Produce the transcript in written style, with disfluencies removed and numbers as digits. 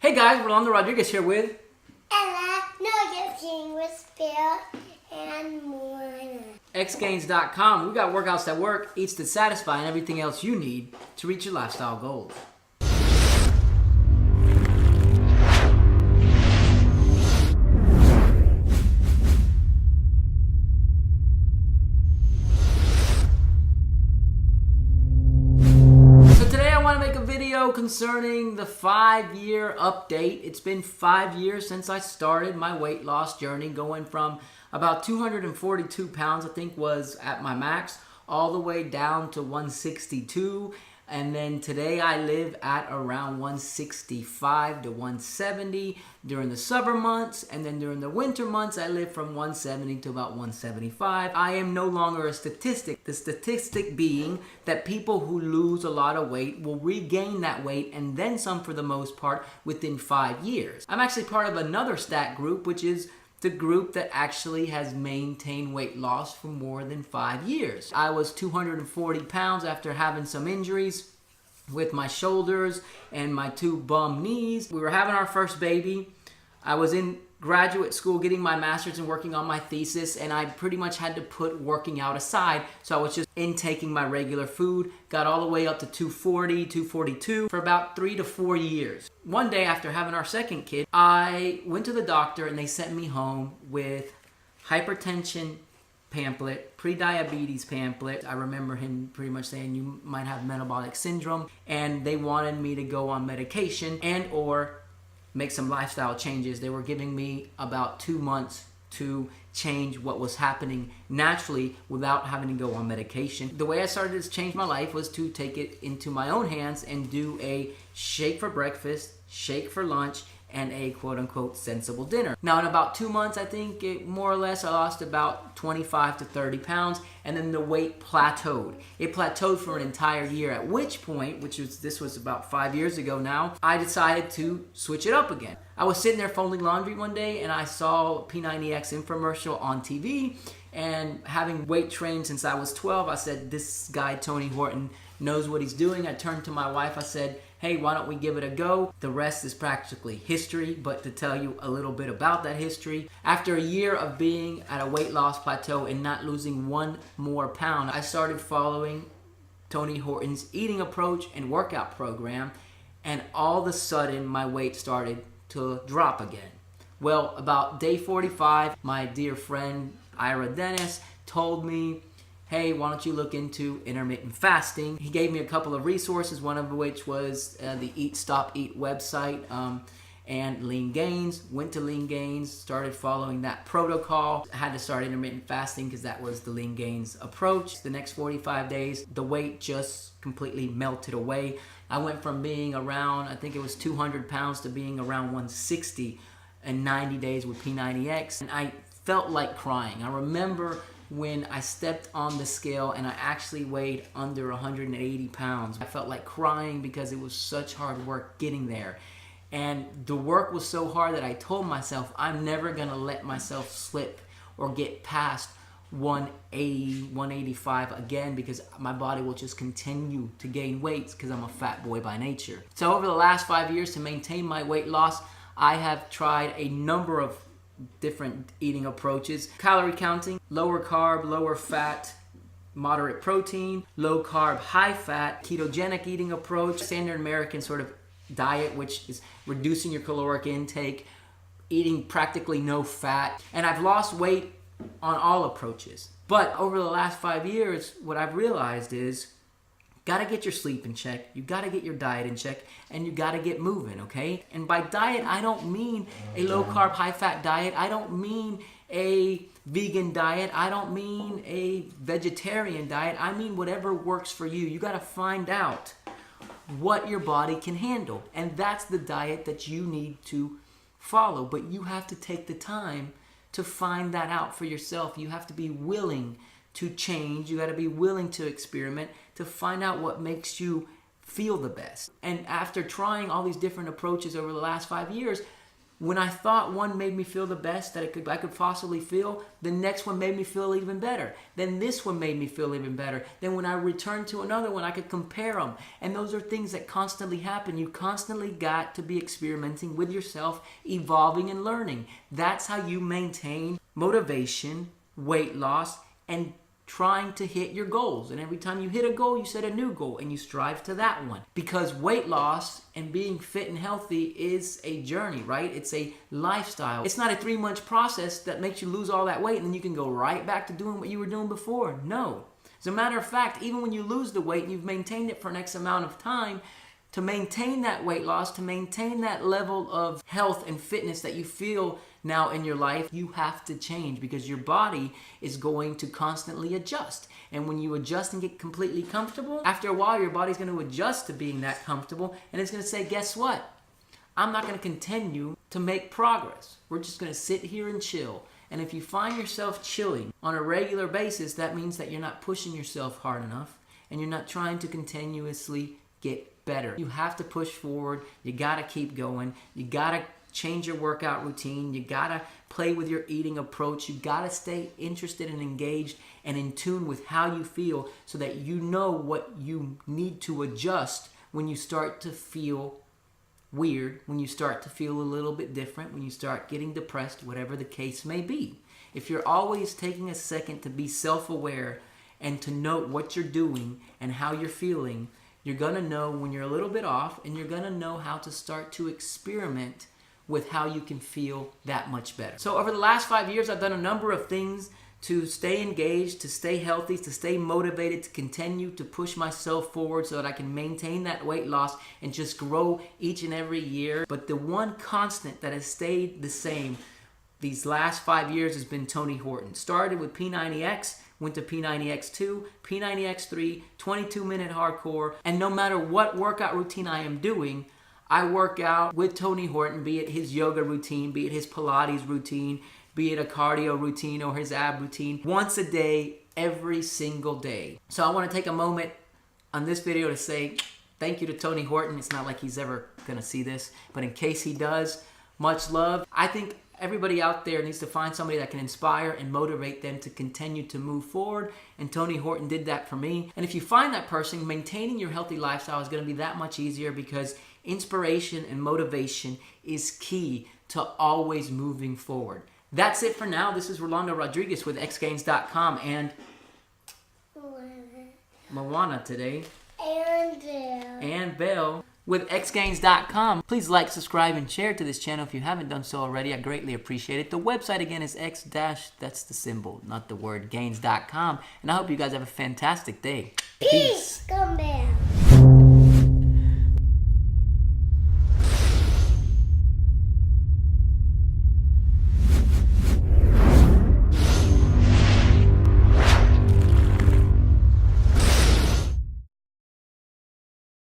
Hey guys, Rolando Rodriguez here with Ella, no, with Bill and Moana. xgains.com. We got workouts that work, eats that satisfy, and everything else you need to reach your lifestyle goals. Concerning the 5-year update. It's been 5 years since I started my weight loss journey, going from about 242 pounds, I think was at my max, all the way down to 162. And then today I live at around 165 to 170 during the summer months. And then during the winter months, I live from 170 to about 175. I am no longer a statistic. The statistic being that people who lose a lot of weight will regain that weight and then some for the most part within 5 years. I'm actually part of another stat group, which is the group that actually has maintained weight loss for more than 5 years. I was 240 pounds after having some injuries with my shoulders and my 2 bum knees. We were having our first baby. I was in graduate school getting my master's and working on my thesis, and I pretty much had to put working out aside, so I was just intaking my regular food. Got all the way up to 240, 242 for about 3 to 4 years. One day after having our second kid, I went to the doctor and they sent me home with hypertension pamphlet, pre-diabetes pamphlet. I remember him pretty much saying you might have metabolic syndrome, and they wanted me to go on medication and or make some lifestyle changes. They were giving me about 2 months to change what was happening naturally without having to go on medication. The way I started to change my life was to take it into my own hands and do a shake for breakfast, shake for lunch, and a quote-unquote sensible dinner. Now in about 2 months, I think more or less I lost about 25 to 30 pounds, and then the weight plateaued. It plateaued for an entire year, at which point, this was about 5 years ago now, I decided to switch it up again. I was sitting there folding laundry one day and I saw a P90X infomercial on TV, and having weight trained since I was 12, I said, this guy Tony Horton knows what he's doing. I turned to my wife, I said, hey, why don't we give it a go? The rest is practically history, but to tell you a little bit about that history, after a year of being at a weight loss plateau and not losing 1 more pound, I started following Tony Horton's eating approach and workout program, and all of a sudden my weight started to drop again. Well, about day 45, my dear friend Ira Dennis told me, hey, why don't you look into intermittent fasting? He gave me a couple of resources, one of which was the Eat Stop Eat website and LeanGains. Went to LeanGains, started following that protocol. I had to start intermittent fasting because that was the LeanGains approach. The next 45 days, the weight just completely melted away. I went from being around, I think it was 200 pounds to being around 160 in 90 days with P90X. And I felt like crying. I remember when I stepped on the scale and I actually weighed under 180 pounds. I felt like crying because it was such hard work getting there. And the work was so hard that I told myself I'm never gonna let myself slip or get past 180, 185 again, because my body will just continue to gain weight because I'm a fat boy by nature. So over the last 5 years, to maintain my weight loss, I have tried a number of different eating approaches: calorie counting, lower carb, lower fat, moderate protein, low carb, high fat, ketogenic eating approach, standard American sort of diet, which is reducing your caloric intake, eating practically no fat. And I've lost weight on all approaches. But over the last 5 years, what I've realized is gotta get your sleep in check, you gotta get your diet in check, and you gotta get moving, okay? And by diet, I don't mean a low-carb, high-fat diet. I don't mean a vegan diet. I don't mean a vegetarian diet. I mean whatever works for you. You gotta find out what your body can handle, and that's the diet that you need to follow. But you have to take the time to find that out for yourself. You have to be willing to change. You got to be willing to experiment to find out what makes you feel the best. And after trying all these different approaches over the last 5 years, When I thought one made me feel the best that I could possibly feel, the next one made me feel even better. Then this one made me feel even better. Then when I returned to another one, I could compare them. And those are things that constantly happen. You constantly got to be experimenting with yourself, evolving and learning. That's how you maintain motivation, weight loss, and trying to hit your goals. And every time you hit a goal, you set a new goal and you strive to that one. Because weight loss and being fit and healthy is a journey, right? It's a lifestyle. It's not a 3-month process that makes you lose all that weight and then you can go right back to doing what you were doing before. No. As a matter of fact, even when you lose the weight and you've maintained it for an X amount of time, to maintain that weight loss, to maintain that level of health and fitness that you feel now in your life, you have to change because your body is going to constantly adjust. And when you adjust and get completely comfortable, after a while your body's going to adjust to being that comfortable and it's going to say, guess what? I'm not going to continue to make progress. We're just going to sit here and chill. And if you find yourself chilling on a regular basis, that means that you're not pushing yourself hard enough and you're not trying to continuously get better. You have to push forward. You got to keep going. You got to change your workout routine. You got to play with your eating approach. You got to stay interested and engaged and in tune with how you feel so that you know what you need to adjust when you start to feel weird, when you start to feel a little bit different, when you start getting depressed, whatever the case may be. If you're always taking a second to be self-aware and to note what you're doing and how you're feeling, you're going to know when you're a little bit off and you're going to know how to start to experiment with how you can feel that much better. So over the last 5 years, I've done a number of things to stay engaged, to stay healthy, to stay motivated, to continue to push myself forward so that I can maintain that weight loss and just grow each and every year. But the one constant that has stayed the same these last 5 years has been Tony Horton. Started with P90X, went to P90X2, P90X3, 22-minute hardcore, and no matter what workout routine I am doing, I work out with Tony Horton, be it his yoga routine, be it his Pilates routine, be it a cardio routine or his ab routine, once a day, every single day. So I want to take a moment on this video to say thank you to Tony Horton. It's not like he's ever going to see this, but in case he does, much love. I think everybody out there needs to find somebody that can inspire and motivate them to continue to move forward, and Tony Horton did that for me. And if you find that person, maintaining your healthy lifestyle is going to be that much easier because inspiration and motivation is key to always moving forward. That's it for now. This is Rolando Rodriguez with xgains.com and Moana today. And Belle with xgains.com. Please like, subscribe, and share to this channel if you haven't done so already. I greatly appreciate it. The website again is that's the symbol, not the word, gains.com. And I hope you guys have a fantastic day. Peace. Come back.